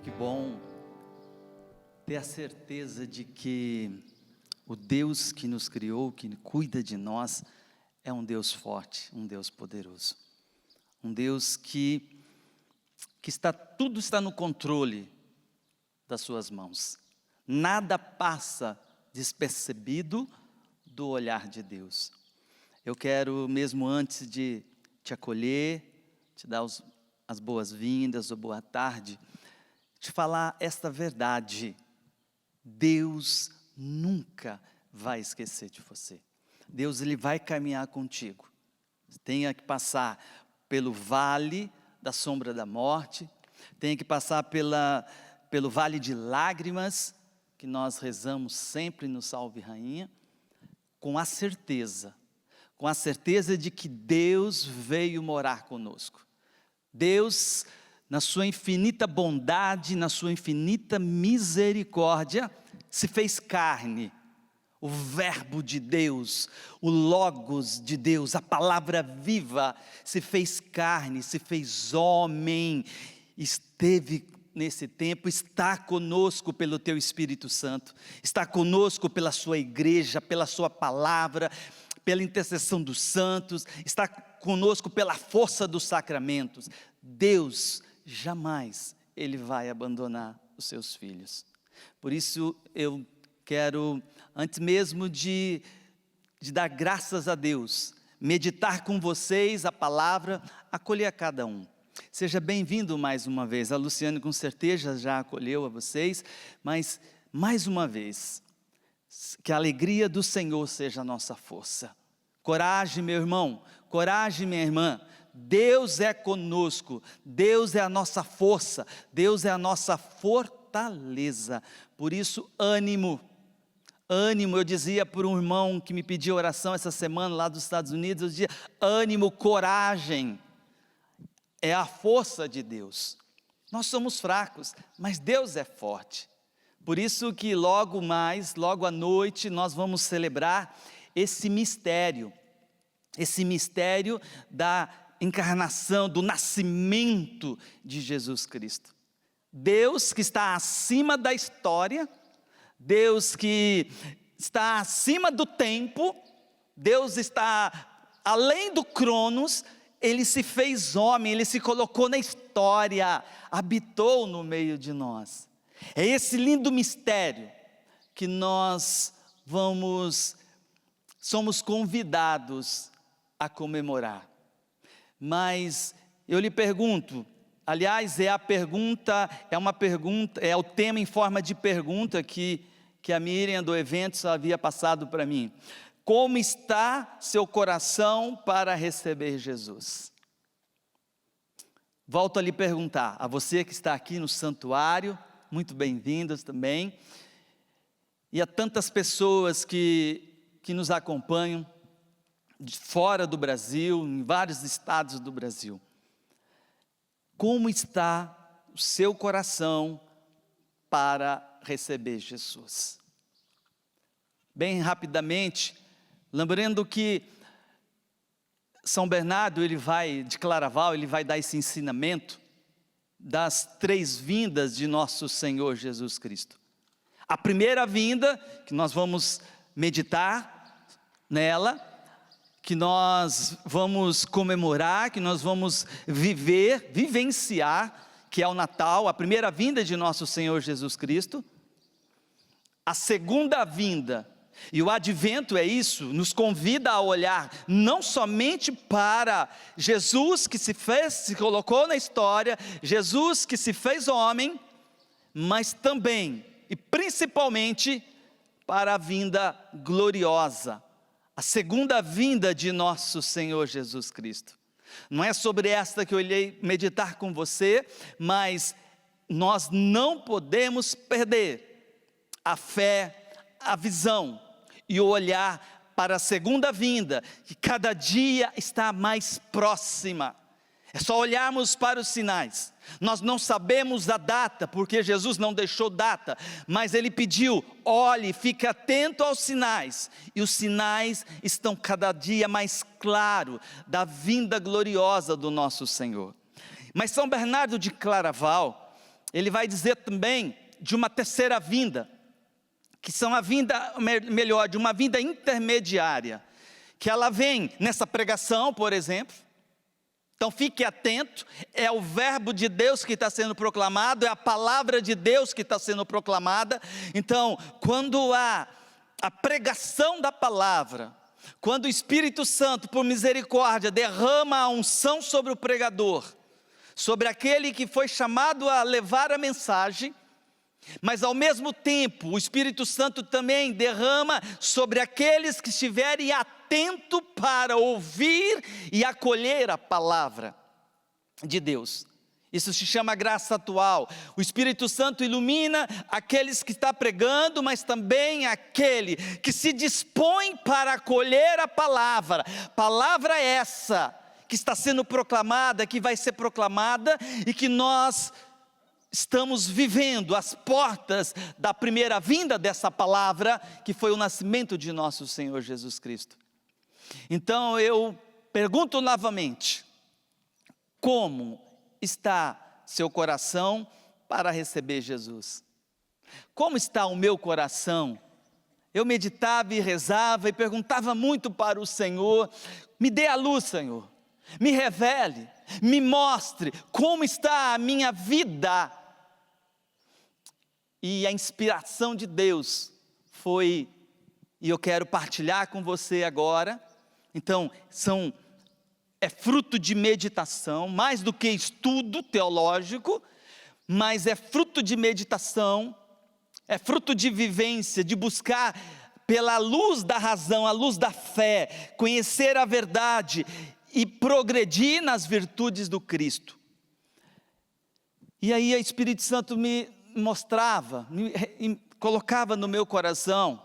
Que bom ter a certeza de que o Deus que nos criou, que cuida de nós, é um Deus forte, um Deus poderoso. Um Deus que tudo está no controle das suas mãos. Nada passa despercebido do olhar de Deus. Eu quero, mesmo antes de te acolher, te dar as boas-vindas ou boa tarde, te falar esta verdade: Deus nunca vai esquecer de você. Deus, Ele vai caminhar contigo. Tenha que passar pelo vale da sombra da morte, tenha que passar pelo vale de lágrimas, que nós rezamos sempre no Salve Rainha, com a certeza de que Deus veio morar conosco. Deus, na sua infinita bondade, na sua infinita misericórdia, se fez carne. O verbo de Deus, o Logos de Deus, a palavra viva, se fez carne, se fez homem, esteve nesse tempo, está conosco pelo Teu Espírito Santo, está conosco pela Sua igreja, pela Sua palavra, pela intercessão dos santos, está conosco pela força dos sacramentos. Deus, jamais Ele vai abandonar os seus filhos. Por isso eu quero, antes mesmo de dar graças a Deus, meditar com vocês a palavra, acolher a cada um. Seja bem-vindo mais uma vez. A Luciane com certeza já acolheu a vocês, mas mais uma vez, que a alegria do Senhor seja a nossa força. Coragem, meu irmão, coragem, minha irmã. Deus é conosco, Deus é a nossa força, Deus é a nossa fortaleza. Por isso, ânimo. Ânimo, eu dizia para um irmão que me pediu oração essa semana lá dos Estados Unidos, eu dizia: ânimo, coragem, é a força de Deus. Nós somos fracos, mas Deus é forte. Por isso que logo à noite, nós vamos celebrar esse mistério da encarnação, do nascimento de Jesus Cristo. Deus que está acima da história, Deus que está acima do tempo, Deus está além do Cronos, Ele se fez homem, Ele se colocou na história, habitou no meio de nós. É esse lindo mistério que nós somos convidados a comemorar. Mas eu lhe pergunto, aliás, é o tema em forma de pergunta que a Miriam do Eventos havia passado para mim. Como está seu coração para receber Jesus? Volto a lhe perguntar, a você que está aqui no santuário, muito bem-vindos também, e a tantas pessoas que nos acompanham, de fora do Brasil, em vários estados do Brasil. Como está o seu coração para receber Jesus? Bem rapidamente, lembrando que São Bernardo, de Claraval, ele vai dar esse ensinamento das 3 vindas de nosso Senhor Jesus Cristo. A primeira vinda, que nós vamos meditar nela, que nós vamos comemorar, que nós vamos vivenciar, que é o Natal, a primeira vinda de nosso Senhor Jesus Cristo. A segunda vinda, e o advento é isso, nos convida a olhar não somente para Jesus que se colocou na história, Jesus que se fez homem, mas também e principalmente para a vinda gloriosa, a segunda vinda de nosso Senhor Jesus Cristo. Não é sobre esta que eu irei meditar com você, mas nós não podemos perder a fé, a visão e o olhar para a segunda vinda, que cada dia está mais próxima. É só olharmos para os sinais. Nós não sabemos a data, porque Jesus não deixou data, mas Ele pediu: olhe, fique atento aos sinais, e os sinais estão cada dia mais claros da vinda gloriosa do nosso Senhor. Mas São Bernardo de Claraval, ele vai dizer também de uma terceira vinda, que são a vinda, melhor, de uma vinda intermediária, que ela vem nessa pregação, por exemplo. Então fique atento, é o verbo de Deus que está sendo proclamado, é a palavra de Deus que está sendo proclamada. Então, quando há a pregação da palavra, quando o Espírito Santo, por misericórdia, derrama a unção sobre o pregador, sobre aquele que foi chamado a levar a mensagem, mas ao mesmo tempo, o Espírito Santo também derrama sobre aqueles que estiverem atentos para ouvir e acolher a palavra de Deus. Isso se chama graça atual. O Espírito Santo ilumina aqueles que está pregando, mas também aquele que se dispõe para acolher a palavra. Palavra essa que está sendo proclamada, que vai ser proclamada e que nós estamos vivendo as portas da primeira vinda dessa palavra, que foi o nascimento de nosso Senhor Jesus Cristo. Então eu pergunto novamente, como está seu coração para receber Jesus? Como está o meu coração? Eu meditava e rezava e perguntava muito para o Senhor, me dê a luz, Senhor, me revele, me mostre como está a minha vida. E a inspiração de Deus foi, e eu quero partilhar com você agora. Então, é fruto de meditação, mais do que estudo teológico, mas é fruto de meditação, é fruto de vivência, de buscar pela luz da razão, a luz da fé, conhecer a verdade e progredir nas virtudes do Cristo. E aí o Espírito Santo me mostrava, colocava no meu coração.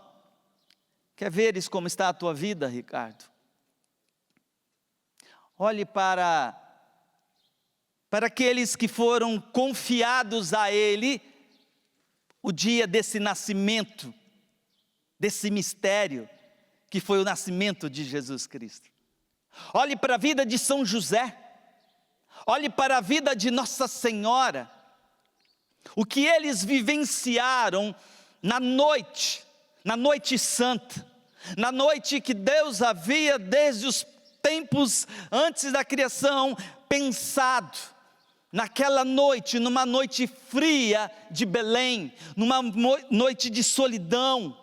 Quer veres como está a tua vida, Ricardo? Olhe para aqueles que foram confiados a Ele, o dia desse nascimento, desse mistério, que foi o nascimento de Jesus Cristo. Olhe para a vida de São José, olhe para a vida de Nossa Senhora, o que eles vivenciaram na noite santa, na noite que Deus havia desde os tempos antes da criação pensado, naquela noite, numa noite fria de Belém, numa noite de solidão.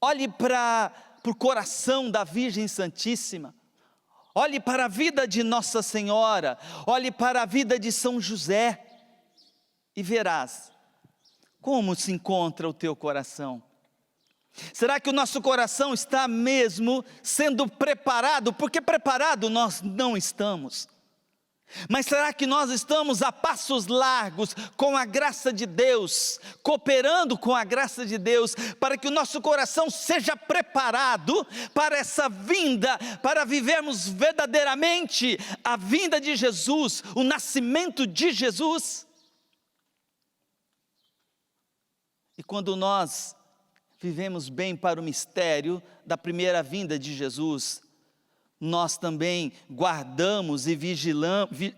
Olhe para o coração da Virgem Santíssima, olhe para a vida de Nossa Senhora, olhe para a vida de São José, e verás como se encontra o teu coração. Será que o nosso coração está mesmo sendo preparado? Porque preparado nós não estamos. Mas será que nós estamos a passos largos com a graça de Deus, cooperando com a graça de Deus, para que o nosso coração seja preparado para essa vinda, para vivermos verdadeiramente a vinda de Jesus, o nascimento de Jesus? E quando nós vivemos bem para o mistério da primeira vinda de Jesus, nós também guardamos e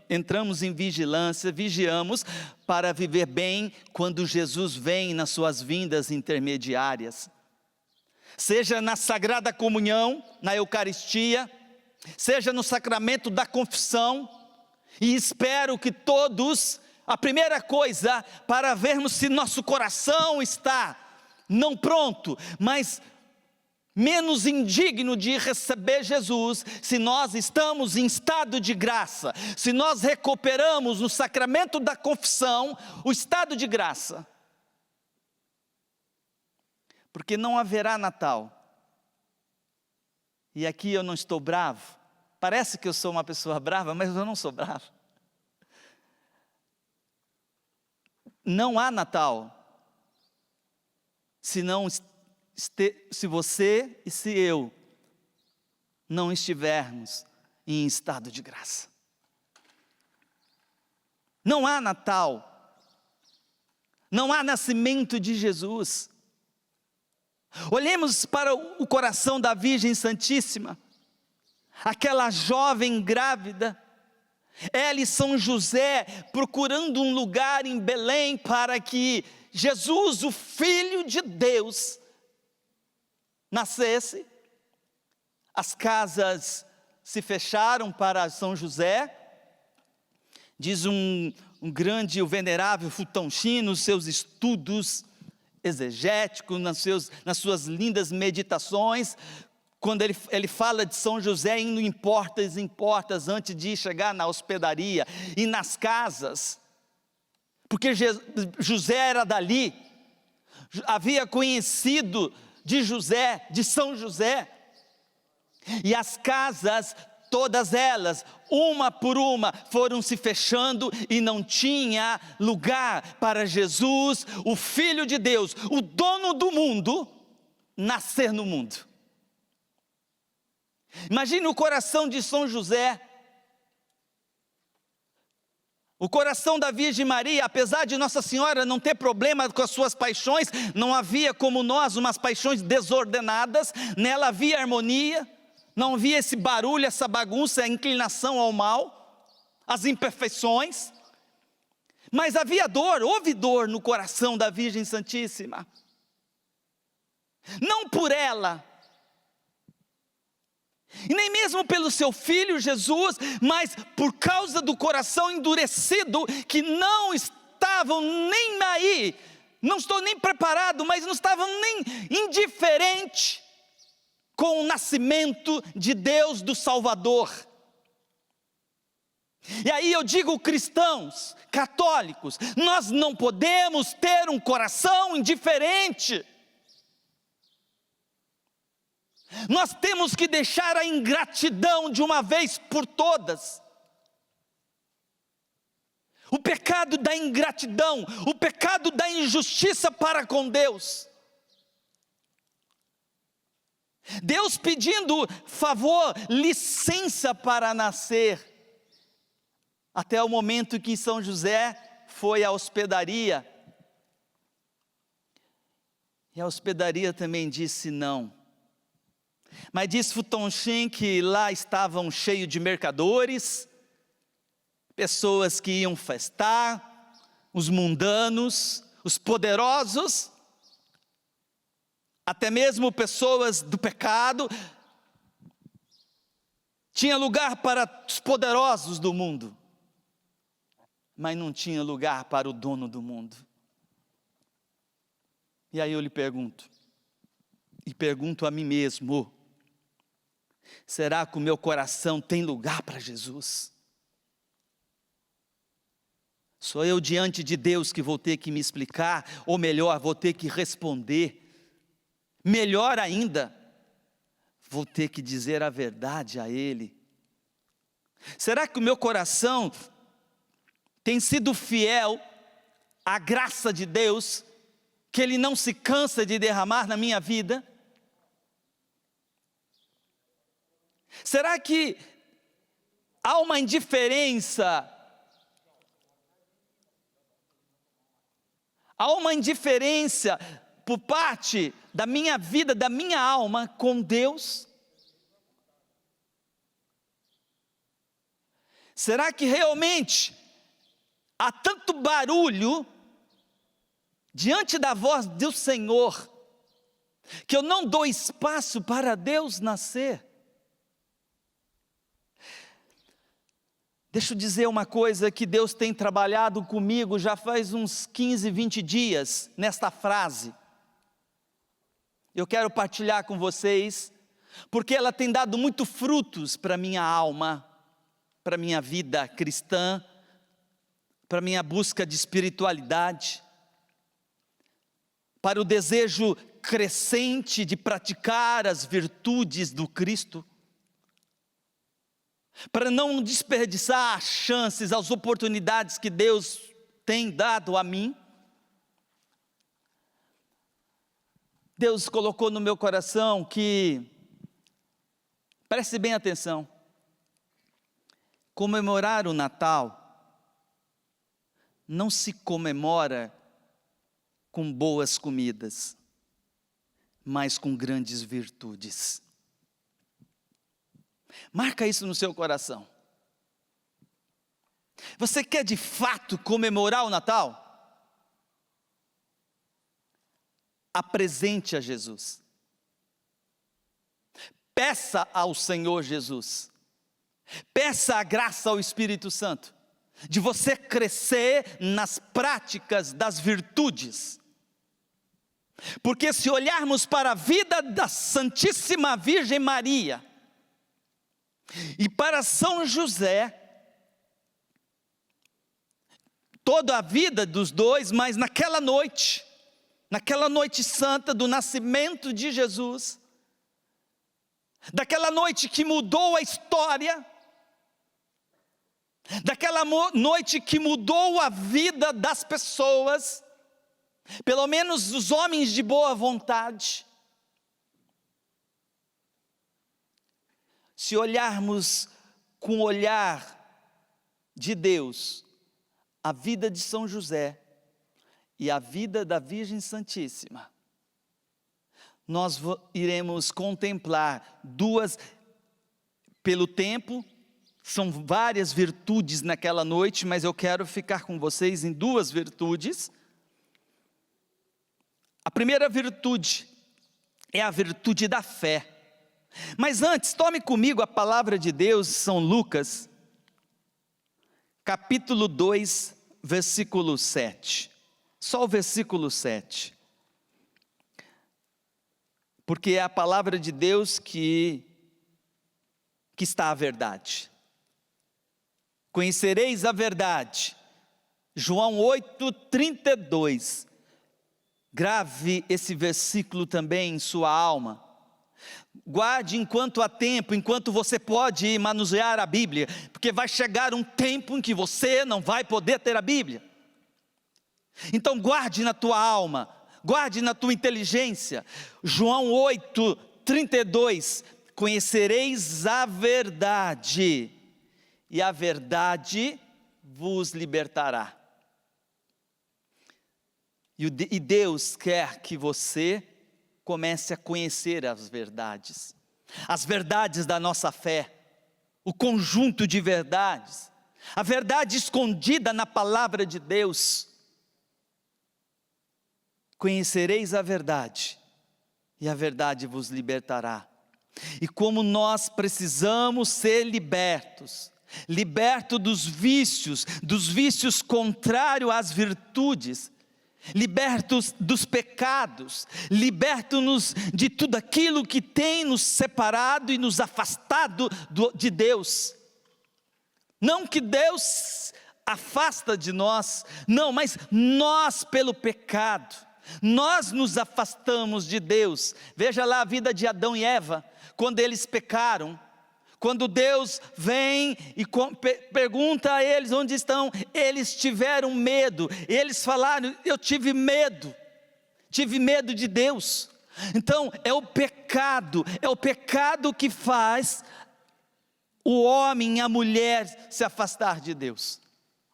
entramos em vigilância, vigiamos para viver bem quando Jesus vem nas suas vindas intermediárias. Seja na Sagrada Comunhão, na Eucaristia, seja no sacramento da confissão, e espero que todos, a primeira coisa para vermos se nosso coração está não pronto, mas menos indigno de receber Jesus, se nós estamos em estado de graça, se nós recuperamos no sacramento da confissão o estado de graça, porque não haverá Natal. E aqui eu não estou bravo, parece que eu sou uma pessoa brava, mas eu não sou bravo. Não há Natal se você e se eu não estivermos em estado de graça. Não há Natal, não há nascimento de Jesus. Olhemos para o coração da Virgem Santíssima, aquela jovem grávida, Ela e São José procurando um lugar em Belém para que Jesus, o Filho de Deus, nascesse. As casas se fecharam para São José. Diz um grande, o venerável Fulton Sheen, nos seus estudos exegéticos, nas suas lindas meditações, quando ele fala de São José indo em portas antes de chegar na hospedaria e nas casas, porque José era dali, havia conhecido de São José, e as casas, todas elas, uma por uma, foram se fechando e não tinha lugar para Jesus, o Filho de Deus, o dono do mundo, nascer no mundo. Imagine o coração de São José, o coração da Virgem Maria. Apesar de Nossa Senhora não ter problema com as suas paixões, não havia como nós umas paixões desordenadas, nela havia harmonia, não havia esse barulho, essa bagunça, a inclinação ao mal, as imperfeições, mas havia dor, houve dor no coração da Virgem Santíssima, não por ela, e nem mesmo pelo seu filho Jesus, mas por causa do coração endurecido, que não estavam nem aí, não estou nem preparado, mas não estavam nem indiferente com o nascimento de Deus do Salvador. E aí eu digo, cristãos, católicos, nós não podemos ter um coração indiferente. Nós temos que deixar a ingratidão de uma vez por todas. O pecado da ingratidão, o pecado da injustiça para com Deus. Deus pedindo favor, licença para nascer. Até o momento que São José foi à hospedaria. E a hospedaria também disse não. Mas diz Fulton Sheen que lá estavam cheios de mercadores, pessoas que iam festar, os mundanos, os poderosos, até mesmo pessoas do pecado. Tinha lugar para os poderosos do mundo, mas não tinha lugar para o dono do mundo. E aí eu lhe pergunto, e pergunto a mim mesmo: será que o meu coração tem lugar para Jesus? Sou eu diante de Deus que vou ter que me explicar, ou melhor, vou ter que responder. Melhor ainda, vou ter que dizer a verdade a Ele. Será que o meu coração tem sido fiel à graça de Deus, que Ele não se cansa de derramar na minha vida? Será que há uma indiferença? Há uma indiferença por parte da minha vida, da minha alma com Deus? Será que realmente há tanto barulho diante da voz do Senhor, que eu não dou espaço para Deus nascer? Deixa eu dizer uma coisa que Deus tem trabalhado comigo já faz uns 15, 20 dias, nesta frase. Eu quero partilhar com vocês, porque ela tem dado muito frutos para minha alma, para minha vida cristã, para minha busca de espiritualidade, para o desejo crescente de praticar as virtudes do Cristo, para não desperdiçar as chances, as oportunidades que Deus tem dado a mim. Deus colocou no meu coração que, preste bem atenção, comemorar o Natal não se comemora com boas comidas, mas com grandes virtudes. Marca isso no seu coração. Você quer de fato comemorar o Natal? Apresente a Jesus. Peça ao Senhor Jesus. Peça a graça ao Espírito Santo, de você crescer nas práticas das virtudes. Porque se olharmos para a vida da Santíssima Virgem Maria e para São José, toda a vida dos dois, mas naquela noite santa do nascimento de Jesus, daquela noite que mudou a história, daquela noite que mudou a vida das pessoas, pelo menos os homens de boa vontade. Se olharmos com o olhar de Deus, a vida de São José e a vida da Virgem Santíssima, nós iremos contemplar duas, pelo tempo, são várias virtudes naquela noite, mas eu quero ficar com vocês em duas virtudes. A primeira virtude é a virtude da fé. Mas antes, tome comigo a palavra de Deus, São Lucas, capítulo 2, versículo 7. Só o versículo 7. Porque é a palavra de Deus que está a verdade. Conhecereis a verdade. João 8, 32. Grave esse versículo também em sua alma. Guarde enquanto há tempo, enquanto você pode manusear a Bíblia, porque vai chegar um tempo em que você não vai poder ter a Bíblia. Então guarde na tua alma, guarde na tua inteligência. João 8, 32. Conhecereis a verdade, e a verdade vos libertará. E Deus quer que você comece a conhecer as verdades da nossa fé, o conjunto de verdades, a verdade escondida na palavra de Deus. Conhecereis a verdade, e a verdade vos libertará. E como nós precisamos ser libertos dos vícios contrários às virtudes, libertos dos pecados, libertos-nos de tudo aquilo que tem nos separado e nos afastado de Deus. Não que Deus afasta de nós, não, mas nós pelo pecado, nós nos afastamos de Deus. Veja lá a vida de Adão e Eva, quando eles pecaram. Quando Deus vem e pergunta a eles onde estão, eles tiveram medo, eles falaram: eu tive medo de Deus. Então é o pecado que faz o homem e a mulher se afastar de Deus.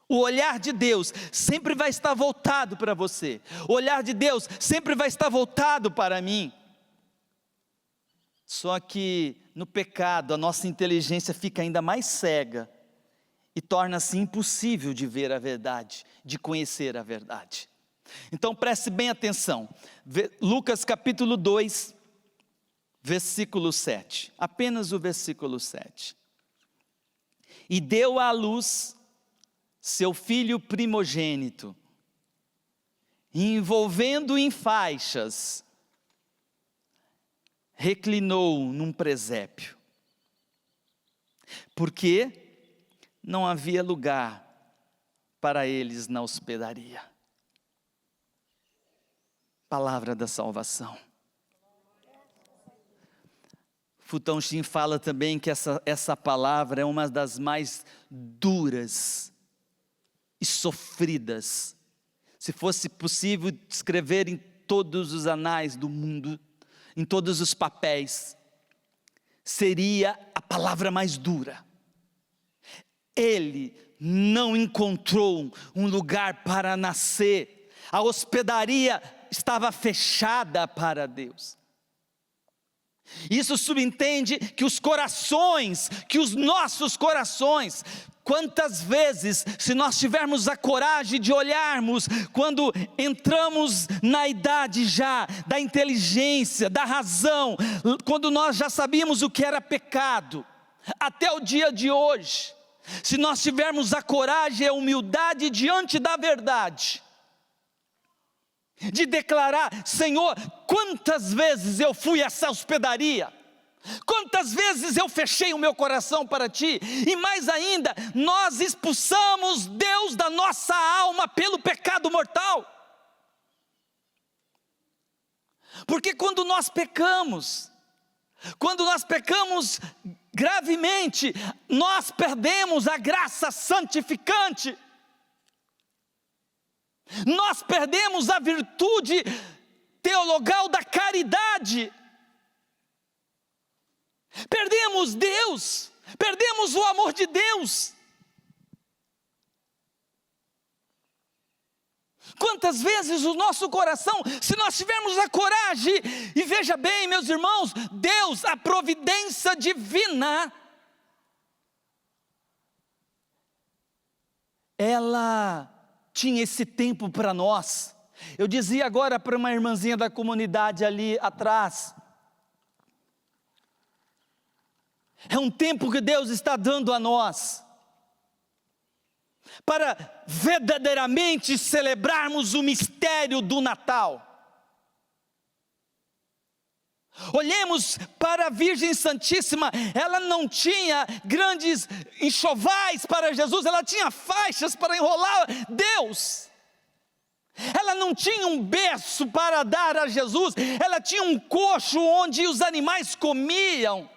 O olhar de Deus sempre vai estar voltado para você, o olhar de Deus sempre vai estar voltado para mim. Só que no pecado a nossa inteligência fica ainda mais cega e torna-se impossível de ver a verdade, de conhecer a verdade. Então preste bem atenção, Lucas capítulo 2, versículo 7, apenas o versículo 7. E deu à luz seu filho primogênito, envolvendo em faixas, reclinou num presépio, porque não havia lugar para eles na hospedaria. Palavra da salvação. Fulton Sheen fala também que essa palavra é uma das mais duras e sofridas. Se fosse possível escrever em todos os anais do mundo, em todos os papéis, seria a palavra mais dura. Ele não encontrou um lugar para nascer, a hospedaria estava fechada para Deus. Isso subentende que os nossos corações, Quantas vezes, se nós tivermos a coragem de olharmos, quando entramos na idade já da inteligência, da razão, quando nós já sabíamos o que era pecado, até o dia de hoje, se nós tivermos a coragem e a humildade diante da verdade, de declarar: Senhor, quantas vezes eu fui a essa hospedaria, quantas vezes eu fechei o meu coração para Ti, e mais ainda, nós expulsamos Deus da nossa alma pelo pecado mortal, porque quando nós pecamos gravemente, nós perdemos a graça santificante, nós perdemos a virtude teologal da caridade, perdemos Deus, perdemos o amor de Deus. Quantas vezes o nosso coração, se nós tivermos a coragem, e veja bem, meus irmãos, Deus, a providência divina, ela tinha esse tempo para nós. Eu dizia agora para uma irmãzinha da comunidade ali atrás, é um tempo que Deus está dando a nós, para verdadeiramente celebrarmos o mistério do Natal. Olhemos para a Virgem Santíssima, ela não tinha grandes enxovais para Jesus, ela tinha faixas para enrolar Deus. Ela não tinha um berço para dar a Jesus, ela tinha um coxo onde os animais comiam.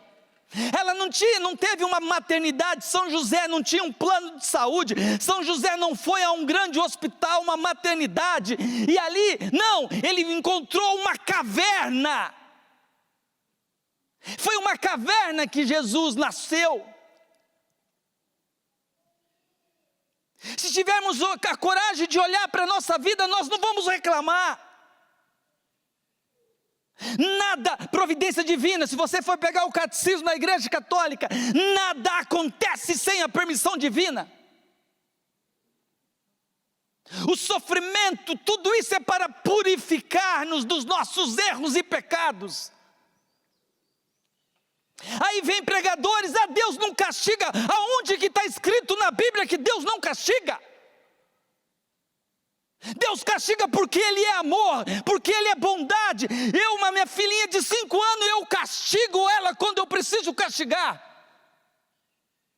Ela não teve uma maternidade. São José não tinha um plano de saúde. São José não foi a um grande hospital, uma maternidade, e ali, não, ele encontrou uma caverna. Foi uma caverna que Jesus nasceu. Se tivermos a coragem de olhar para a nossa vida, nós não vamos reclamar. Nada, providência divina, se você for pegar o catecismo da Igreja Católica, nada acontece sem a permissão divina. O sofrimento, tudo isso é para purificar-nos dos nossos erros e pecados. Aí vem pregadores: Deus não castiga. Aonde que está escrito na Bíblia que Deus não castiga? Deus castiga porque Ele é amor, porque Ele é bondade. Minha filhinha de 5 anos, eu castigo ela quando eu preciso castigar.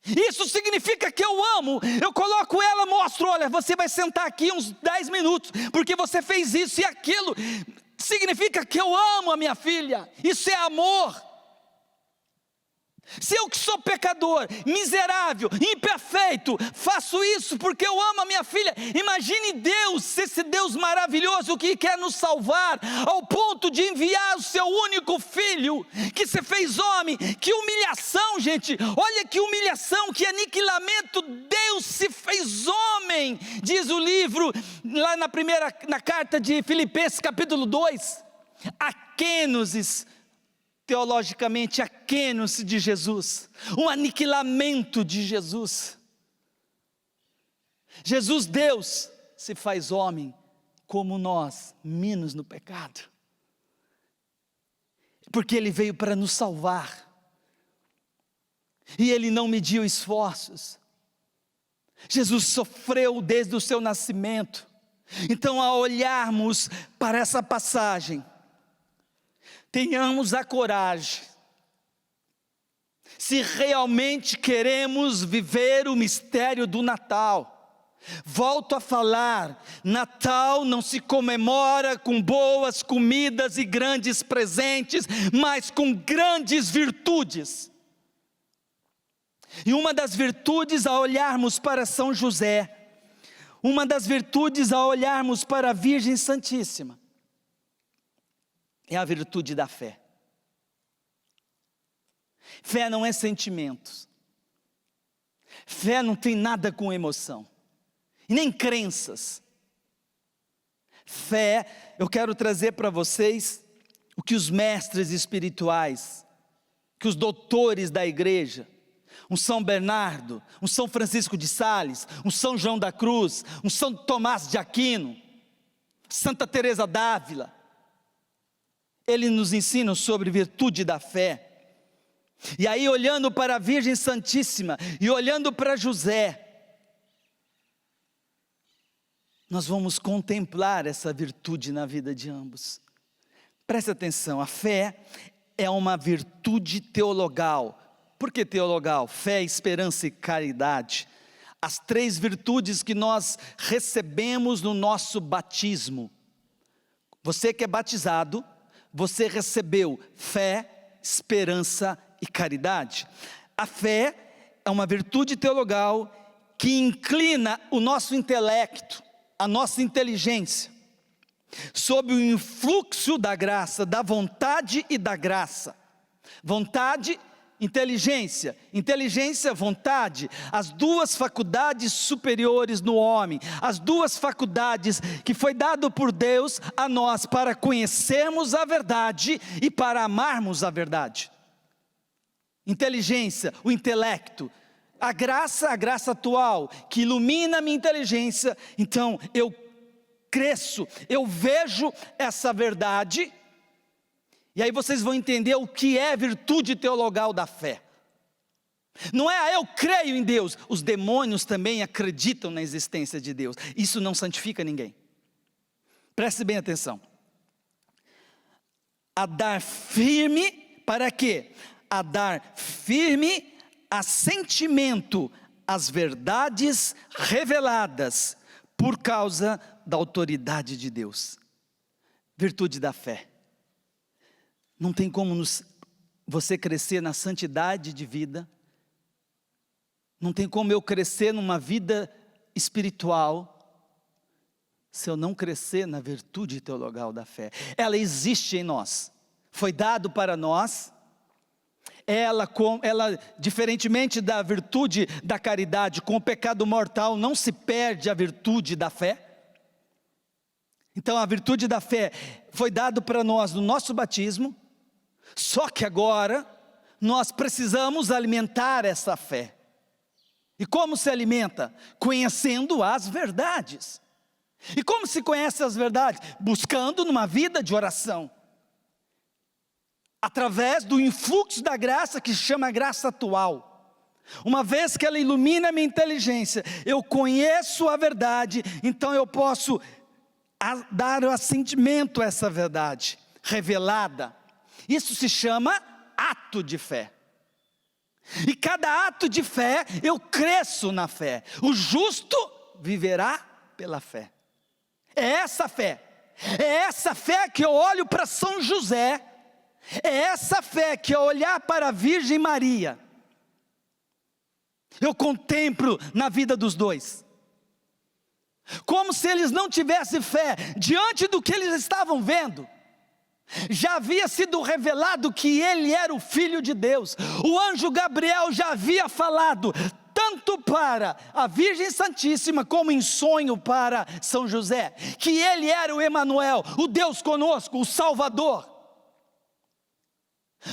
Isso significa que eu amo. Eu coloco ela, mostro: olha, você vai sentar aqui uns 10 minutos, porque você fez isso e aquilo. Significa que eu amo a minha filha. Isso é amor. Se eu que sou pecador, miserável, imperfeito, faço isso porque eu amo a minha filha, imagine Deus, esse Deus maravilhoso que quer nos salvar, ao ponto de enviar o seu único filho, que se fez homem. Que humilhação, gente, olha que humilhação, que aniquilamento. Deus se fez homem, diz o livro, lá na carta de Filipenses capítulo 2, a kenosis, teologicamente, a kenosis de Jesus, um aniquilamento de Jesus. Jesus, Deus, se faz homem como nós, menos no pecado, porque Ele veio para nos salvar, e Ele não mediu esforços. Jesus sofreu desde o seu nascimento. Então, ao olharmos para essa passagem, tenhamos a coragem, se realmente queremos viver o mistério do Natal. Volto a falar, Natal não se comemora com boas comidas e grandes presentes, mas com grandes virtudes. E uma das virtudes, ao olharmos para São José, uma das virtudes ao olharmos para a Virgem Santíssima, é a virtude da fé. Fé não é sentimentos. Fé não tem nada com emoção, e nem crenças. Fé, eu quero trazer para vocês o que os mestres espirituais, que os doutores da igreja, um São Bernardo, um São Francisco de Sales, um São João da Cruz, um São Tomás de Aquino, Santa Teresa d'Ávila. Eles nos ensinam sobre virtude da fé. E aí, olhando para a Virgem Santíssima e olhando para José, nós vamos contemplar essa virtude na vida de ambos. Preste atenção, a fé é uma virtude teologal. Por que teologal? Fé, esperança e caridade. As 3 virtudes que nós recebemos no nosso batismo. Você que é batizado, você recebeu fé, esperança e caridade. A fé é uma virtude teologal que inclina o nosso intelecto, a nossa inteligência, sob o influxo da graça, da vontade e da graça. Vontade, inteligência, inteligência, vontade, as 2 faculdades superiores no homem, as 2 faculdades que foi dado por Deus a nós para conhecermos a verdade e para amarmos a verdade. Inteligência, o intelecto, a graça atual, que ilumina a minha inteligência. Então eu cresço, eu vejo essa verdade, e aí vocês vão entender o que é virtude teologal da fé. Não é eu creio em Deus, os demônios também acreditam na existência de Deus, isso não santifica ninguém. Preste bem atenção. A dar firme, para quê? A dar firme assentimento às verdades reveladas por causa da autoridade de Deus. Virtude da fé. Não tem como você crescer na santidade de vida, não tem como eu crescer numa vida espiritual, se eu não crescer na virtude teologal da fé. Ela existe em nós, foi dado para nós. Ela, diferentemente da virtude da caridade, com o pecado mortal, não se perde a virtude da fé. Então a virtude da fé foi dado para nós no nosso batismo, só que agora nós precisamos alimentar essa fé. E como se alimenta? Conhecendo as verdades. E como se conhece as verdades? Buscando numa vida de oração, através do influxo da graça que se chama graça atual. Uma vez que ela ilumina a minha inteligência, eu conheço a verdade, então eu posso dar o assentimento a essa verdade revelada. Isso se chama ato de fé. E cada ato de fé, eu cresço na fé. O justo viverá pela fé. É essa fé. É essa fé que eu olho para São José. É essa fé que ao olhar para a Virgem Maria, eu contemplo na vida dos dois. Como se eles não tivessem fé diante do que eles estavam vendo. Já havia sido revelado que ele era o Filho de Deus. O anjo Gabriel já havia falado, tanto para a Virgem Santíssima, como em sonho para São José, que ele era o Emanuel, o Deus conosco, o Salvador.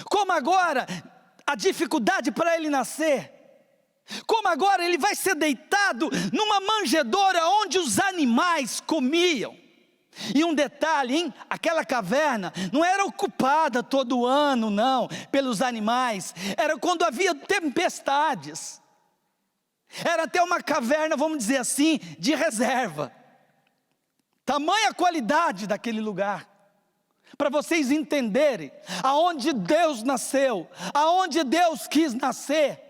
Como agora, a dificuldade para ele nascer, como agora ele vai ser deitado numa manjedoura onde os animais comiam. E um detalhe, hein? Aquela caverna não era ocupada todo ano, não, pelos animais. Era quando havia tempestades. Era até uma caverna, vamos dizer assim, de reserva. Tamanha qualidade daquele lugar. Para vocês entenderem aonde Deus nasceu, aonde Deus quis nascer.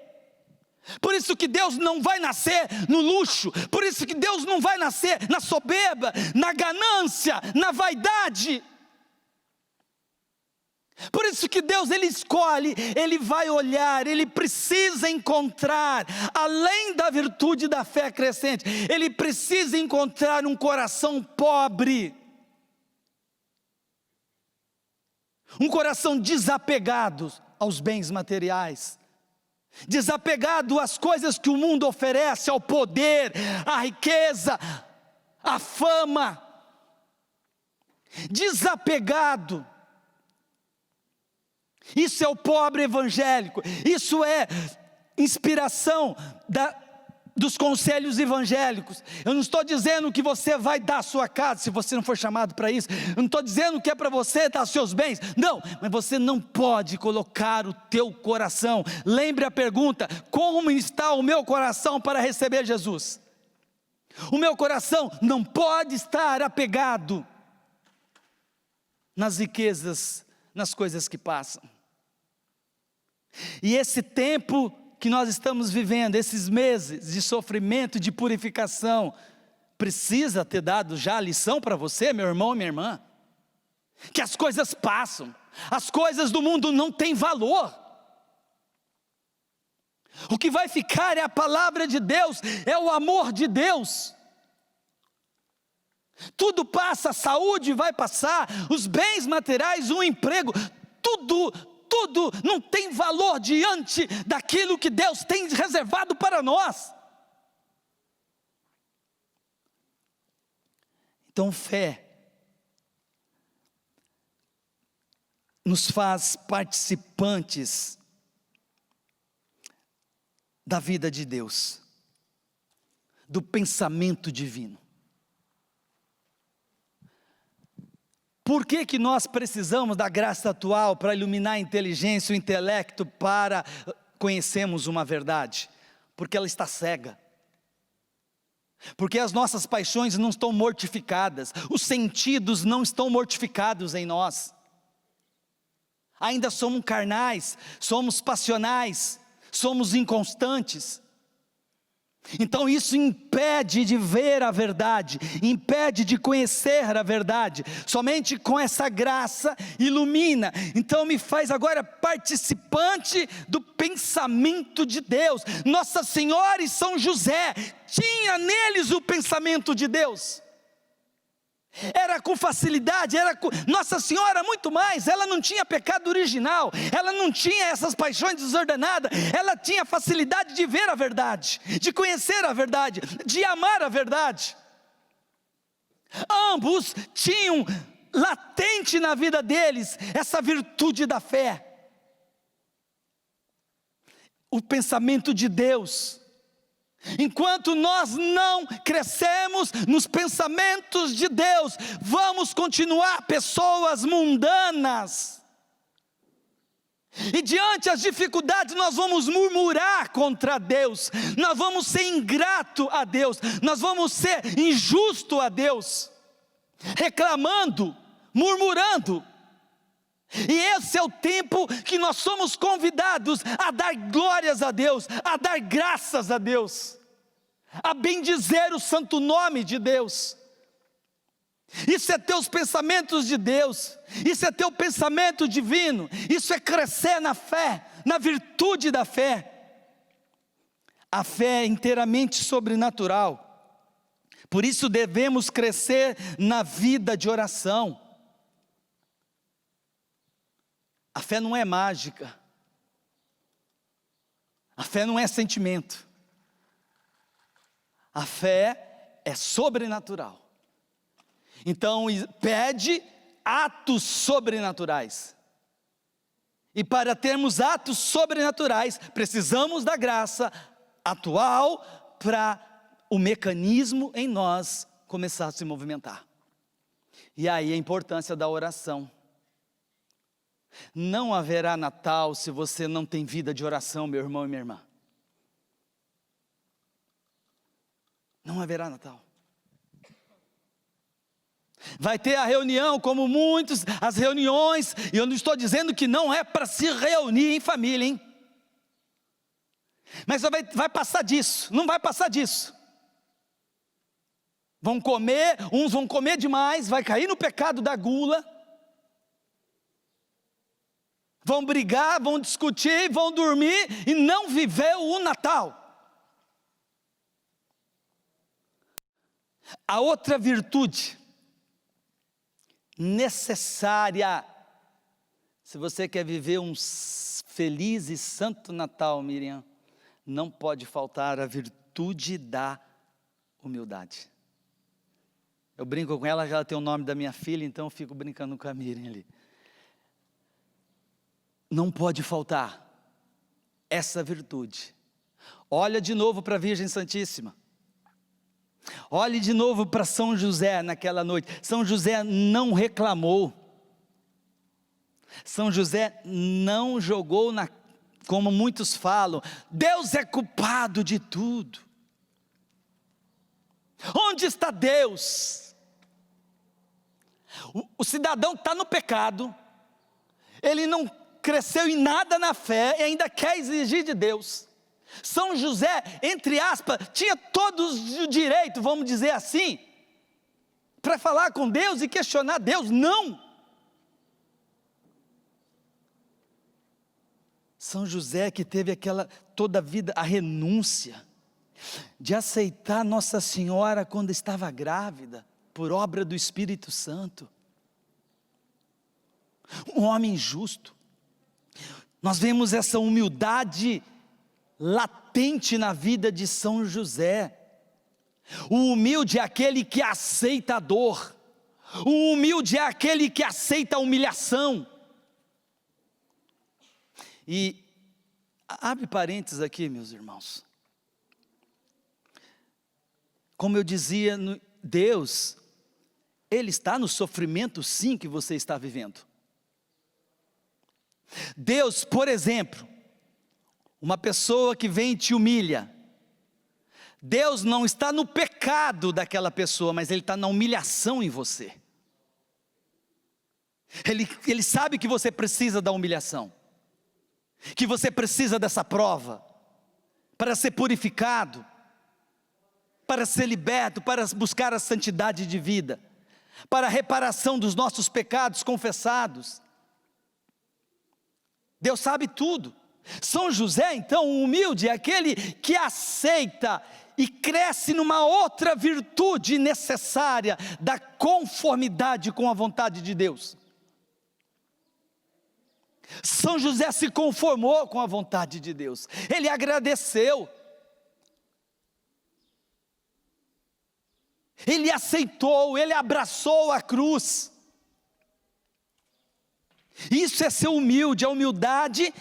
Por isso que Deus não vai nascer no luxo, por isso que Deus não vai nascer na soberba, na ganância, na vaidade. Por isso que Deus, Ele escolhe, Ele vai olhar, Ele precisa encontrar, além da virtude da fé crescente, Ele precisa encontrar um coração pobre, um coração desapegado aos bens materiais, desapegado às coisas que o mundo oferece, ao poder, à riqueza, à fama, desapegado. Isso é o pobre evangélico, isso é inspiração dos conselhos evangélicos. Eu não estou dizendo que você vai dar a sua casa, se você não for chamado para isso. Eu não estou dizendo que é para você dar seus bens. Não, mas você não pode colocar o teu coração. Lembre a pergunta: como está o meu coração para receber Jesus? O meu coração não pode estar apegado nas riquezas, nas coisas que passam. E esse tempo que nós estamos vivendo, esses meses de sofrimento, de purificação, precisa ter dado já a lição para você, meu irmão e minha irmã, que as coisas passam, as coisas do mundo não têm valor. O que vai ficar é a palavra de Deus, é o amor de Deus. Tudo passa, a saúde vai passar, os bens materiais, o emprego, tudo não tem valor diante daquilo que Deus tem reservado para nós. Então, fé nos faz participantes da vida de Deus, do pensamento divino. Por que nós precisamos da graça atual para iluminar a inteligência, o intelecto, para conhecermos uma verdade? Porque ela está cega. Porque as nossas paixões não estão mortificadas, os sentidos não estão mortificados em nós. Ainda somos carnais, somos passionais, somos inconstantes. Então isso impede de ver a verdade, impede de conhecer a verdade. Somente com essa graça ilumina. Então me faz agora participante do pensamento de Deus. Nossa Senhora e São José tinha neles o pensamento de Deus. Era com facilidade, Nossa Senhora muito mais, ela não tinha pecado original, ela não tinha essas paixões desordenadas, ela tinha facilidade de ver a verdade, de conhecer a verdade, de amar a verdade. Ambos tinham latente na vida deles essa virtude da fé, o pensamento de Deus. Enquanto nós não crescemos nos pensamentos de Deus, vamos continuar pessoas mundanas. E diante das dificuldades nós vamos murmurar contra Deus, nós vamos ser ingrato a Deus, nós vamos ser injusto a Deus, reclamando, murmurando. E esse é o tempo que nós somos convidados a dar glórias a Deus, a dar graças a Deus, a bendizer o santo nome de Deus. Isso é ter os pensamentos de Deus, isso é ter o pensamento divino, isso é crescer na fé, na virtude da fé. A fé é inteiramente sobrenatural, por isso devemos crescer na vida de oração. A fé não é mágica, a fé não é sentimento, a fé é sobrenatural. Então pede atos sobrenaturais, e para termos atos sobrenaturais, precisamos da graça atual para o mecanismo em nós começar a se movimentar. E aí a importância da oração. Não haverá Natal se você não tem vida de oração, meu irmão e minha irmã. Não haverá Natal. Vai ter a reunião, como muitos, as reuniões, e eu não estou dizendo que não é para se reunir em família, hein? Mas vai passar disso, não vai passar disso. Vão comer, uns vão comer demais, vai cair no pecado da gula. Vão brigar, vão discutir, vão dormir e não viver o Natal. A outra virtude necessária, se você quer viver um feliz e santo Natal, Miriam, não pode faltar a virtude da humildade. Eu brinco com ela, já tem o nome da minha filha, então eu fico brincando com a Miriam ali. Não pode faltar essa virtude Olha de novo para a Virgem Santíssima. Olhe de novo para São José naquela noite. São José não reclamou. São José não jogou como muitos falam, Deus é culpado de tudo. Onde está Deus? O cidadão está no pecado, ele não cresceu em nada na fé e ainda quer exigir de Deus. São José, entre aspas, tinha todos o direito, vamos dizer assim, para falar com Deus e questionar Deus. Não! São José que teve toda a vida, a renúncia de aceitar Nossa Senhora quando estava grávida, por obra do Espírito Santo. Um homem justo. Nós vemos essa humildade latente na vida de São José. O humilde é aquele que aceita a dor. O humilde é aquele que aceita a humilhação. E abre parênteses aqui, meus irmãos. Como eu dizia, Deus, Ele está no sofrimento sim que você está vivendo. Deus, por exemplo, uma pessoa que vem e te humilha, Deus não está no pecado daquela pessoa, mas Ele está na humilhação em você. Ele sabe que você precisa da humilhação, que você precisa dessa prova, para ser purificado, para ser liberto, para buscar a santidade de vida, para a reparação dos nossos pecados confessados. Deus sabe tudo. São José, então, o humilde é aquele que aceita e cresce numa outra virtude necessária da conformidade com a vontade de Deus. São José se conformou com a vontade de Deus, ele agradeceu, ele aceitou, ele abraçou a cruz. Isso é ser humilde. A humildade,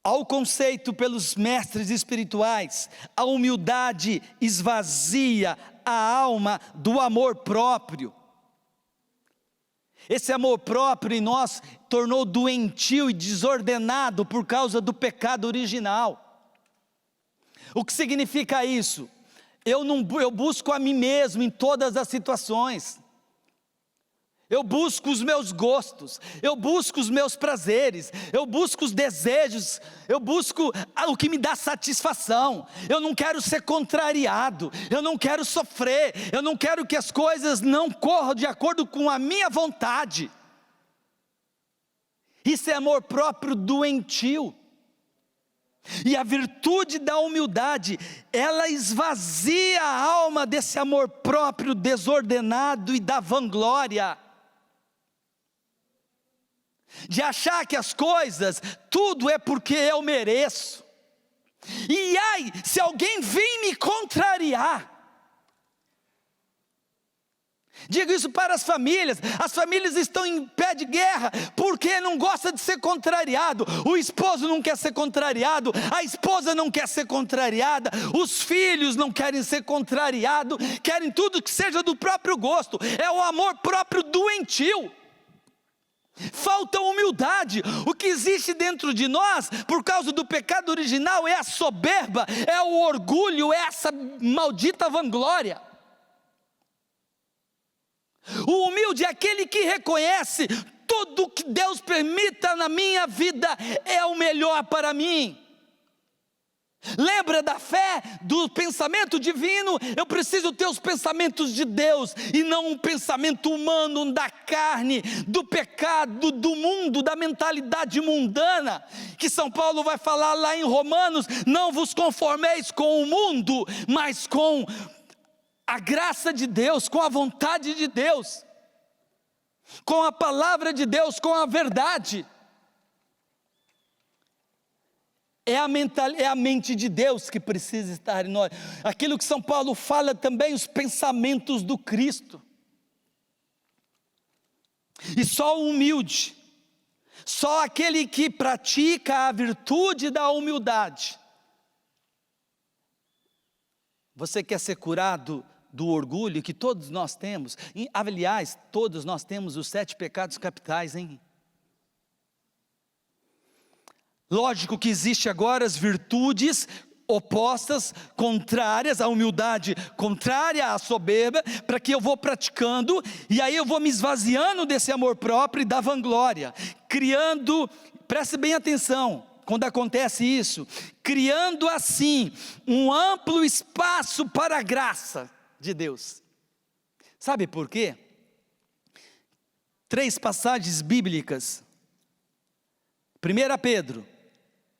ao conceito pelos mestres espirituais, a humildade esvazia a alma do amor próprio. Esse amor próprio em nós tornou doentio e desordenado por causa do pecado original. O que significa isso? Eu busco a mim mesmo em todas as situações. Eu busco os meus gostos, eu busco os meus prazeres, eu busco os desejos, eu busco o que me dá satisfação. Eu não quero ser contrariado, eu não quero sofrer, eu não quero que as coisas não corram de acordo com a minha vontade. Isso é amor próprio doentio. E a virtude da humildade, ela esvazia a alma desse amor próprio desordenado e da vanglória, de achar que as coisas, tudo é porque eu mereço. E ai, se alguém vem me contrariar. Digo isso para as famílias estão em pé de guerra, porque não gosta de ser contrariado. O esposo não quer ser contrariado, a esposa não quer ser contrariada, os filhos não querem ser contrariados, querem tudo que seja do próprio gosto. É o amor próprio doentio. Falta humildade. O que existe dentro de nós, por causa do pecado original, é a soberba, é o orgulho, é essa maldita vanglória. O humilde é aquele que reconhece: tudo que Deus permita na minha vida é o melhor para mim. Lembra da fé, do pensamento divino? Eu preciso ter os pensamentos de Deus, e não um pensamento humano, da carne, do pecado, do mundo, da mentalidade mundana, que São Paulo vai falar lá em Romanos: não vos conformeis com o mundo, mas com a graça de Deus, com a vontade de Deus, com a palavra de Deus, com a verdade. É a mente de Deus que precisa estar em nós. Aquilo que São Paulo fala também, os pensamentos do Cristo. E só o humilde, só aquele que pratica a virtude da humildade, Você quer ser curado do orgulho que todos nós temos? Aliás, todos nós temos os 7 pecados capitais, hein? Lógico que existe agora as virtudes opostas, contrárias à humildade, contrária à soberba, para que eu vou praticando, e aí eu vou me esvaziando desse amor próprio e da vanglória, criando, preste bem atenção, quando acontece isso, criando assim, um amplo espaço para a graça de Deus. Sabe por quê? 3 passagens bíblicas, 1 Pedro,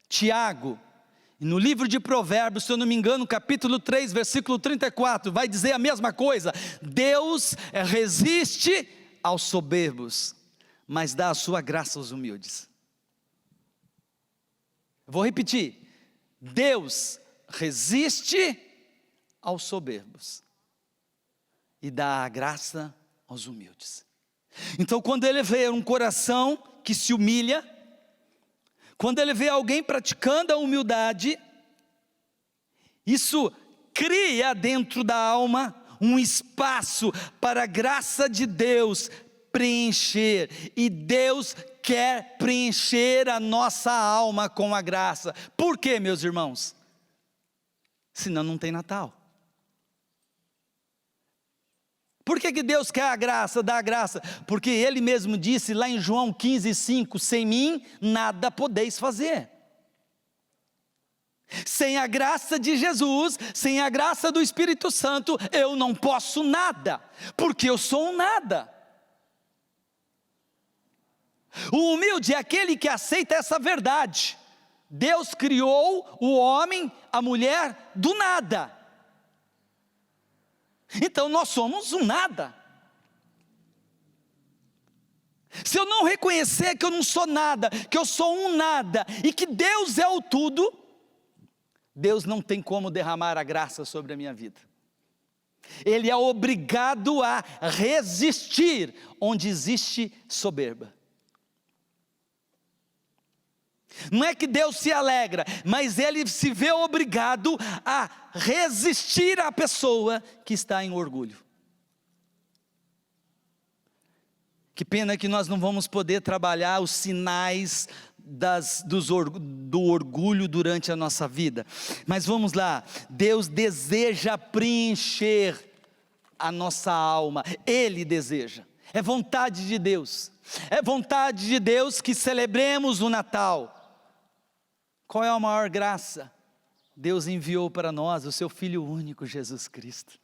Tiago, e no livro de Provérbios, se eu não me engano, capítulo 3, versículo 34, vai dizer a mesma coisa: Deus resiste aos soberbos, mas dá a sua graça aos humildes. Vou repetir: Deus resiste aos soberbos e dá a graça aos humildes. Então, quando Ele vê um coração que se humilha, quando Ele vê alguém praticando a humildade, isso cria dentro da alma um espaço para a graça de Deus preencher, e Deus quer preencher a nossa alma com a graça. Por quê, meus irmãos? Senão não tem Natal. Por que Deus quer a graça, dá a graça? Porque Ele mesmo disse lá em João 15:5, sem mim nada podeis fazer. Sem a graça de Jesus, sem a graça do Espírito Santo, eu não posso nada, porque eu sou um nada. O humilde é aquele que aceita essa verdade. Deus criou o homem, a mulher, do nada. Então nós somos um nada. Se eu não reconhecer que eu não sou nada, que eu sou um nada, e que Deus é o tudo, Deus não tem como derramar a graça sobre a minha vida. Ele é obrigado a resistir onde existe soberba. Não é que Deus se alegra, mas Ele se vê obrigado a resistir à pessoa que está em orgulho. Que pena que nós não vamos poder trabalhar os sinais do orgulho durante a nossa vida. Mas vamos lá, Deus deseja preencher a nossa alma, Ele deseja, é vontade de Deus. É vontade de Deus que celebremos o Natal. Qual é a maior graça? Deus enviou para nós o seu Filho único, Jesus Cristo.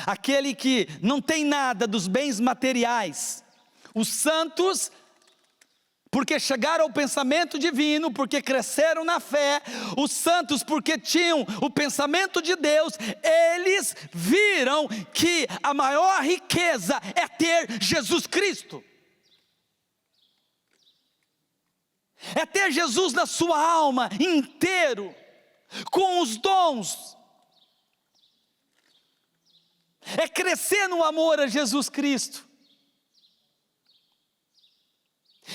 Aquele que não tem nada dos bens materiais. Os santos, porque chegaram ao pensamento divino, porque cresceram na fé. Os santos, porque tinham o pensamento de Deus, eles viram que a maior riqueza é ter Jesus Cristo. É ter Jesus na sua alma inteiro, com os dons. É crescer no amor a Jesus Cristo.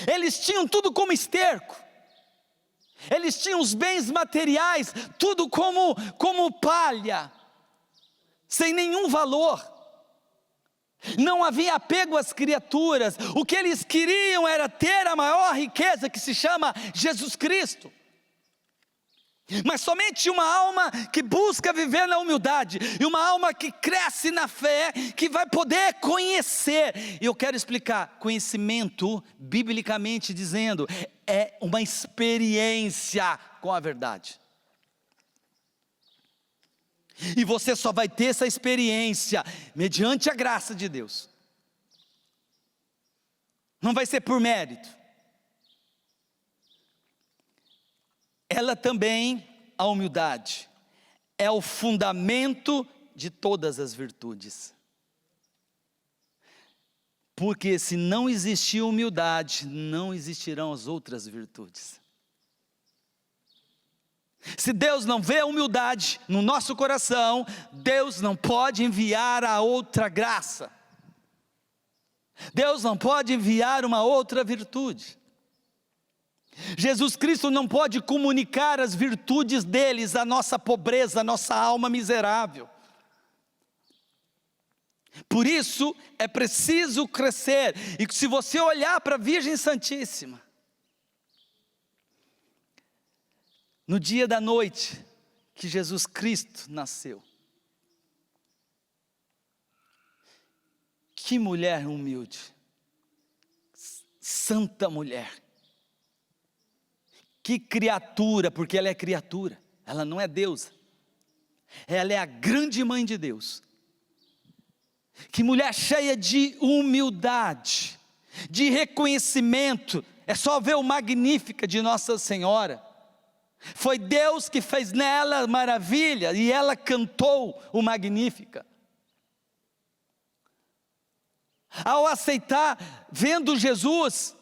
Eles tinham tudo como esterco. Eles tinham os bens materiais, tudo como palha, sem nenhum valor. Não havia apego às criaturas. O que eles queriam era ter a maior riqueza, que se chama Jesus Cristo. Mas somente uma alma que busca viver na humildade, e uma alma que cresce na fé, que vai poder conhecer. E eu quero explicar: conhecimento, biblicamente dizendo, é uma experiência com a verdade. E você só vai ter essa experiência mediante a graça de Deus. Não vai ser por mérito. Ela também, a humildade, é o fundamento de todas as virtudes. Porque se não existir humildade, não existirão as outras virtudes. Se Deus não vê a humildade no nosso coração, Deus não pode enviar a outra graça. Deus não pode enviar uma outra virtude. Jesus Cristo não pode comunicar as virtudes deles, a nossa pobreza, a nossa alma miserável. Por isso é preciso crescer. E se você olhar para a Virgem Santíssima, no dia da noite que Jesus Cristo nasceu, que mulher humilde, santa mulher, que criatura, porque ela é criatura, ela não é deusa, ela é a grande mãe de Deus. Que mulher cheia de humildade, de reconhecimento. É só ver o Magnífica de Nossa Senhora. Foi Deus que fez nela maravilha, e ela cantou o Magnífica. Ao aceitar, vendo Jesus,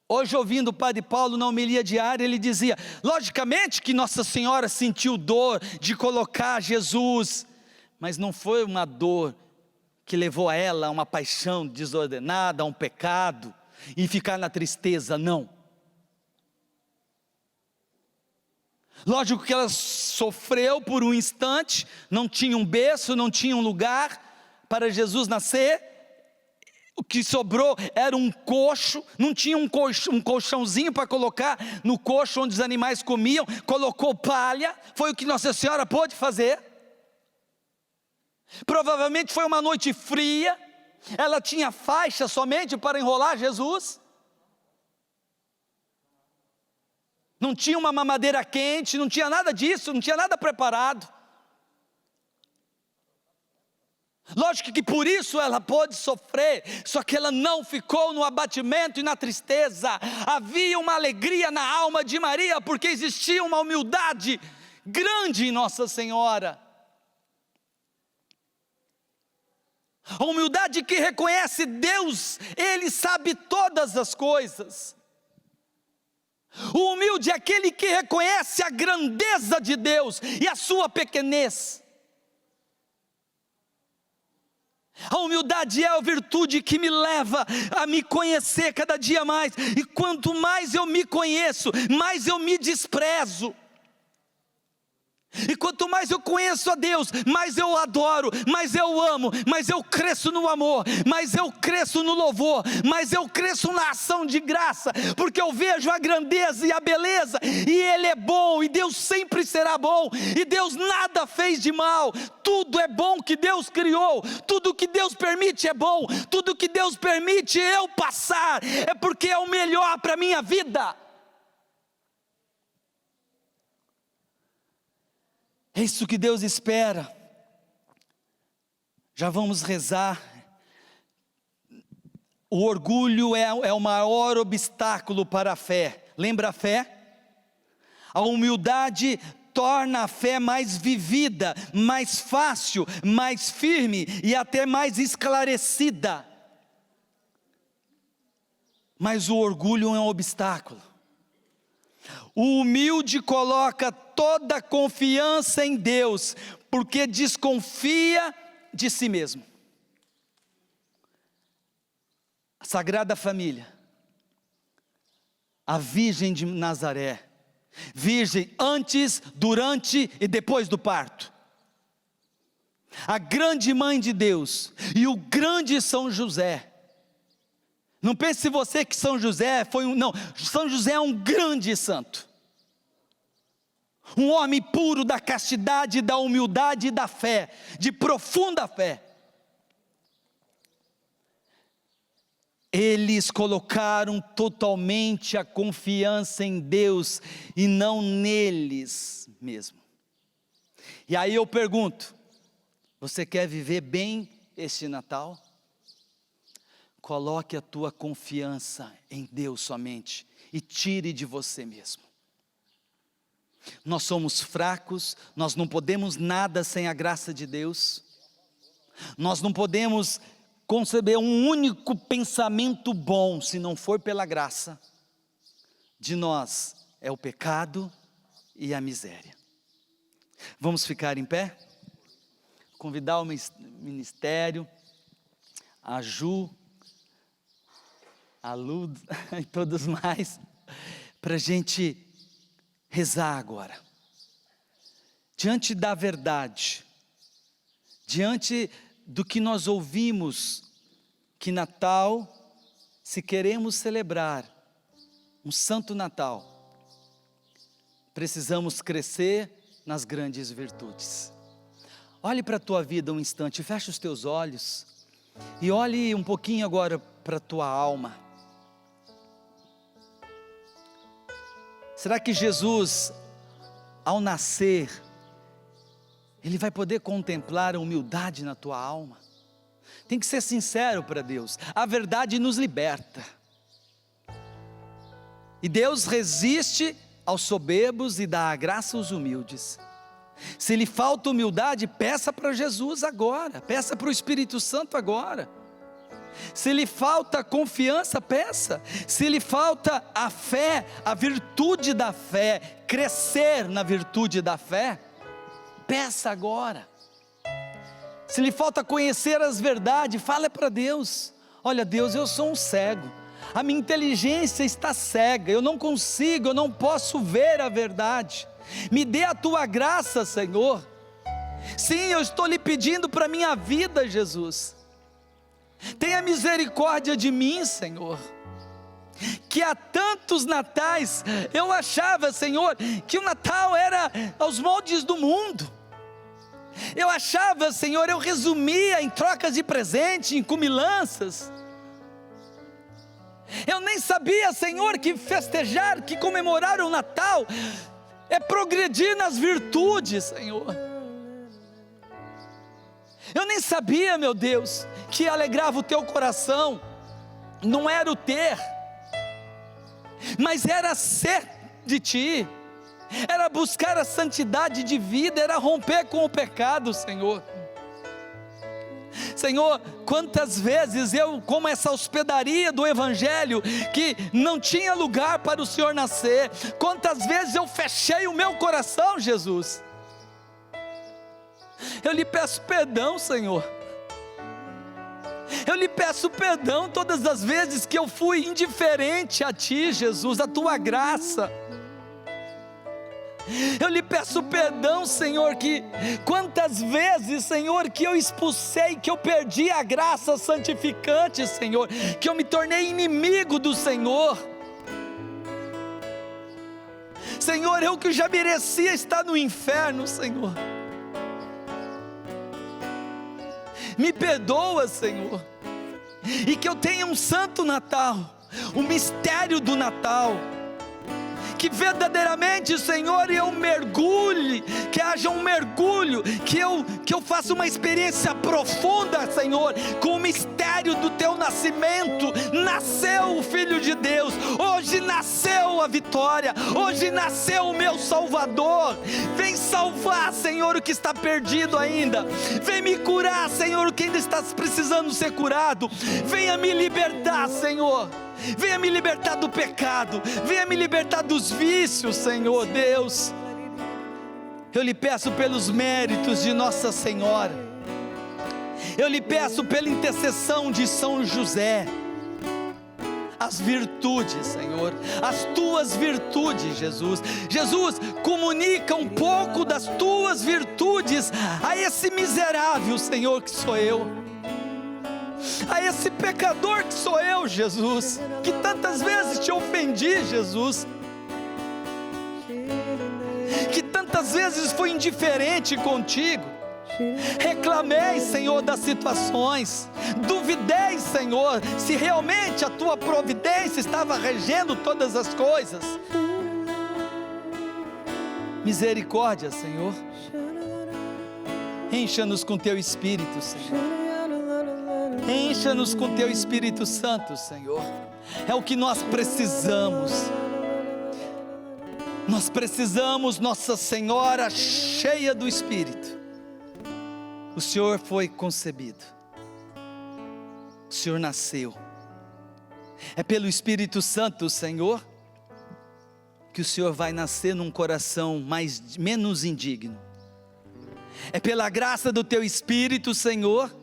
hoje ouvindo o Padre Paulo na homilia diária, ele dizia, logicamente que Nossa Senhora sentiu dor de colocar Jesus, mas não foi uma dor que levou a ela a uma paixão desordenada, a um pecado, e ficar na tristeza, não. Lógico que ela sofreu por um instante, não tinha um berço, não tinha um lugar para Jesus nascer. O que sobrou era um coxo, não tinha um colchãozinho para colocar no coxo onde os animais comiam, colocou palha, foi o que Nossa Senhora pôde fazer. Provavelmente foi uma noite fria, ela tinha faixa somente para enrolar Jesus, não tinha uma mamadeira quente, não tinha nada disso, não tinha nada preparado. Lógico que por isso ela pôde sofrer, só que ela não ficou no abatimento e na tristeza. Havia uma alegria na alma de Maria, porque existia uma humildade grande em Nossa Senhora. A humildade que reconhece Deus, Ele sabe todas as coisas. O humilde é aquele que reconhece a grandeza de Deus e a sua pequenez. A humildade é a virtude que me leva a me conhecer cada dia mais. E quanto mais eu me conheço, mais eu me desprezo. E quanto mais eu conheço a Deus, mais eu adoro, mais eu amo, mais eu cresço no amor, mais eu cresço no louvor, mais eu cresço na ação de graça, porque eu vejo a grandeza e a beleza, e Ele é bom, e Deus sempre será bom, e Deus nada fez de mal, tudo é bom que Deus criou, tudo que Deus permite é bom, tudo que Deus permite eu passar, é porque é o melhor para a minha vida. É isso que Deus espera. Já vamos rezar. O orgulho é o maior obstáculo para a fé. Lembra a fé? A humildade torna a fé mais vivida, mais fácil, mais firme e até mais esclarecida. Mas o orgulho é um obstáculo. O humilde coloca toda a confiança em Deus, porque desconfia de si mesmo. A Sagrada Família, a Virgem de Nazaré, virgem antes, durante e depois do parto. A grande mãe de Deus e o grande São José. Não pense você que São José não, São José é um grande santo. Um homem puro da castidade, da humildade e da fé, de profunda fé. Eles colocaram totalmente a confiança em Deus e não neles mesmo. E aí eu pergunto, você quer viver bem este Natal? Coloque a tua confiança em Deus somente e tire de você mesmo. Nós somos fracos, nós não podemos nada sem a graça de Deus. Nós não podemos conceber um único pensamento bom se não for pela graça. De nós é o pecado e a miséria. Vamos ficar em pé? Convidar o ministério, a Ju, a Lud e todos mais, para a gente rezar agora. Diante da verdade, diante do que nós ouvimos, que Natal, se queremos celebrar um Santo Natal, precisamos crescer nas grandes virtudes. Olhe para a tua vida um instante, fecha os teus olhos e olhe um pouquinho agora para a tua alma. Será que Jesus, ao nascer, Ele vai poder contemplar a humildade na tua alma? Tem que ser sincero para Deus, a verdade nos liberta. E Deus resiste aos soberbos e dá a graça aos humildes. Se lhe falta humildade, peça para Jesus agora, peça para o Espírito Santo agora. Se lhe falta confiança, peça. Se lhe falta a fé, a virtude da fé, crescer na virtude da fé, peça agora. Se lhe falta conhecer as verdades, fale para Deus. Olha Deus, eu sou um cego, a minha inteligência está cega, eu não consigo, eu não posso ver a verdade. Me dê a tua graça, Senhor. Sim, eu estou lhe pedindo para a minha vida, Jesus. Tenha misericórdia de mim, Senhor. Que há tantos natais, eu achava, Senhor, que o Natal era aos moldes do mundo. Eu achava, Senhor, eu resumia em trocas de presente, em comilanças. Eu nem sabia, Senhor, que festejar, que comemorar o Natal é progredir nas virtudes, Senhor. Eu nem sabia, meu Deus, que alegrava o teu coração não era o ter, mas era ser de ti, era buscar a santidade de vida, era romper com o pecado, Senhor. Senhor, quantas vezes eu, como essa hospedaria do Evangelho, que não tinha lugar para o Senhor nascer, quantas vezes eu fechei o meu coração, Jesus. Eu lhe peço perdão, Senhor. Eu lhe peço perdão todas as vezes que eu fui indiferente a Ti, Jesus, a Tua graça. Eu lhe peço perdão, Senhor, que quantas vezes, Senhor, que eu expulsei, que eu perdi a graça santificante, Senhor, que eu me tornei inimigo do Senhor. Senhor, eu que já merecia estar no inferno, Senhor. Me perdoa, Senhor, e que eu tenha um santo Natal, o mistério do Natal, que verdadeiramente, Senhor, eu mergulhe, que haja um mergulho, que eu faça uma experiência profunda, Senhor, com o mistério do Teu nascimento. Nasceu o Filho de Deus, hoje nasceu a vitória, hoje nasceu o meu Salvador. Vem salvar, Senhor, o que está perdido ainda, vem me curar, Senhor, o que ainda está precisando ser curado, venha me libertar, Senhor. Venha me libertar do pecado, venha me libertar dos vícios, Senhor Deus. Eu lhe peço pelos méritos de Nossa Senhora, eu lhe peço pela intercessão de São José, as virtudes, Senhor, as Tuas virtudes, Jesus. Jesus, comunica um pouco das Tuas virtudes a esse miserável, Senhor, que sou eu, a esse pecador que sou eu, Jesus, que tantas vezes Te ofendi, Jesus, que tantas vezes fui indiferente contigo, reclamei, Senhor, das situações, duvidei, Senhor, se realmente a Tua providência estava regendo todas as coisas. Misericórdia, Senhor, encha-nos com Teu Espírito, Senhor. Encha-nos com Teu Espírito Santo, Senhor. É o que nós precisamos. Nós precisamos, Nossa Senhora, cheia do Espírito. O Senhor foi concebido, o Senhor nasceu. É pelo Espírito Santo, Senhor, que o Senhor vai nascer num coração menos indigno. É pela graça do Teu Espírito, Senhor,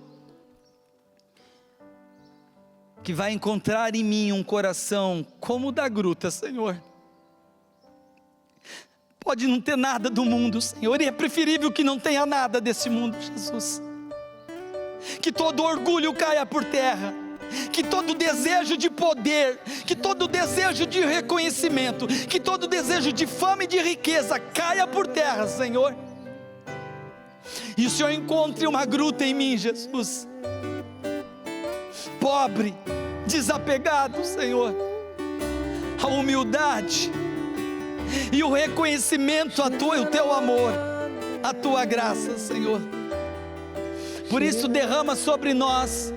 que vai encontrar em mim um coração como o da gruta, Senhor, Pode não ter nada do mundo, Senhor, e é preferível que não tenha nada desse mundo, Jesus. Que todo orgulho caia por terra, que todo desejo de poder, que todo desejo de reconhecimento, que todo desejo de fama e de riqueza caia por terra, Senhor. E o Senhor encontre uma gruta em mim, Jesus, pobre, desapegado, Senhor, a humildade e o reconhecimento a o teu amor, a tua graça, Senhor. Por isso derrama sobre nós.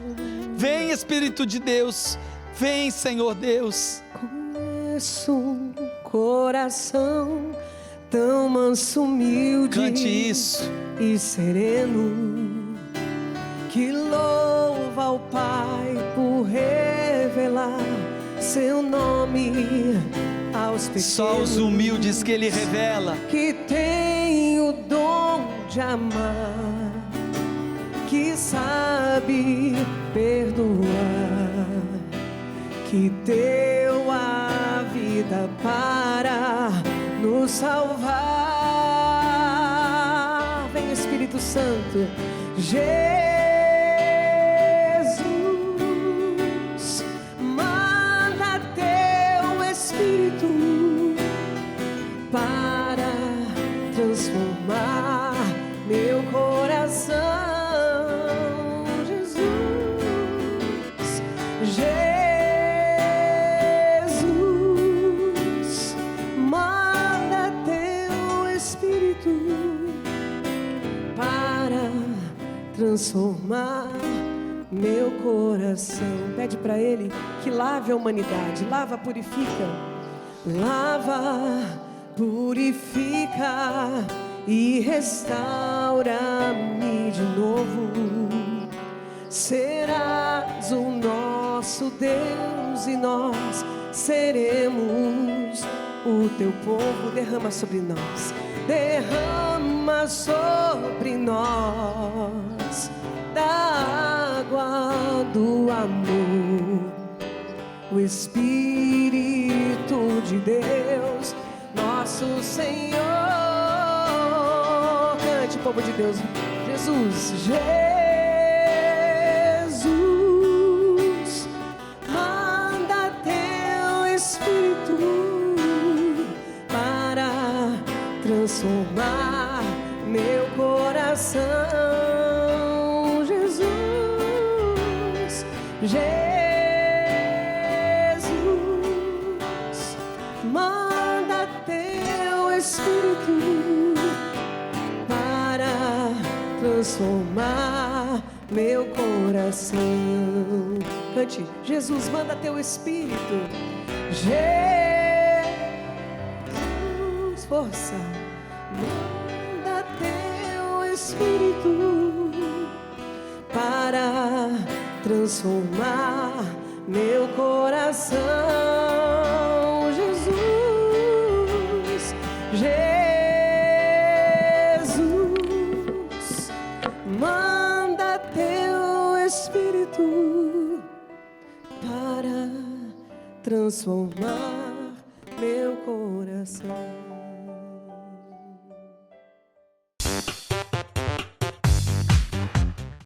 Vem, Espírito de Deus, vem, Senhor Deus. Conheço um coração tão manso, humilde, cante isso, e sereno, que louva ao Pai por revelar seu nome aos pequenos. Só os humildes que Ele revela, que tem o dom de amar, que sabe perdoar, que deu a vida para nos salvar. Vem, Espírito Santo. Jesus, manda teu Espírito para transformar meu coração. Jesus, manda teu Espírito para transformar meu coração. Pede para Ele que lave a humanidade. Lava, purifica. Lava, purifica e restaura-me de novo. Serás o nosso Deus e nós seremos o teu povo. Derrama sobre nós, derrama sobre nós da água do amor, o Espírito de Deus, nosso Senhor. Cante, povo de Deus. Jesus, Jesus, manda teu Espírito para transformar meu coração. Jesus, Jesus, manda teu Espírito para transformar meu coração. Cante, Jesus, manda teu Espírito. Jesus, força, manda teu Espírito para transformar meu coração. Jesus, Jesus, manda teu Espírito para transformar meu coração.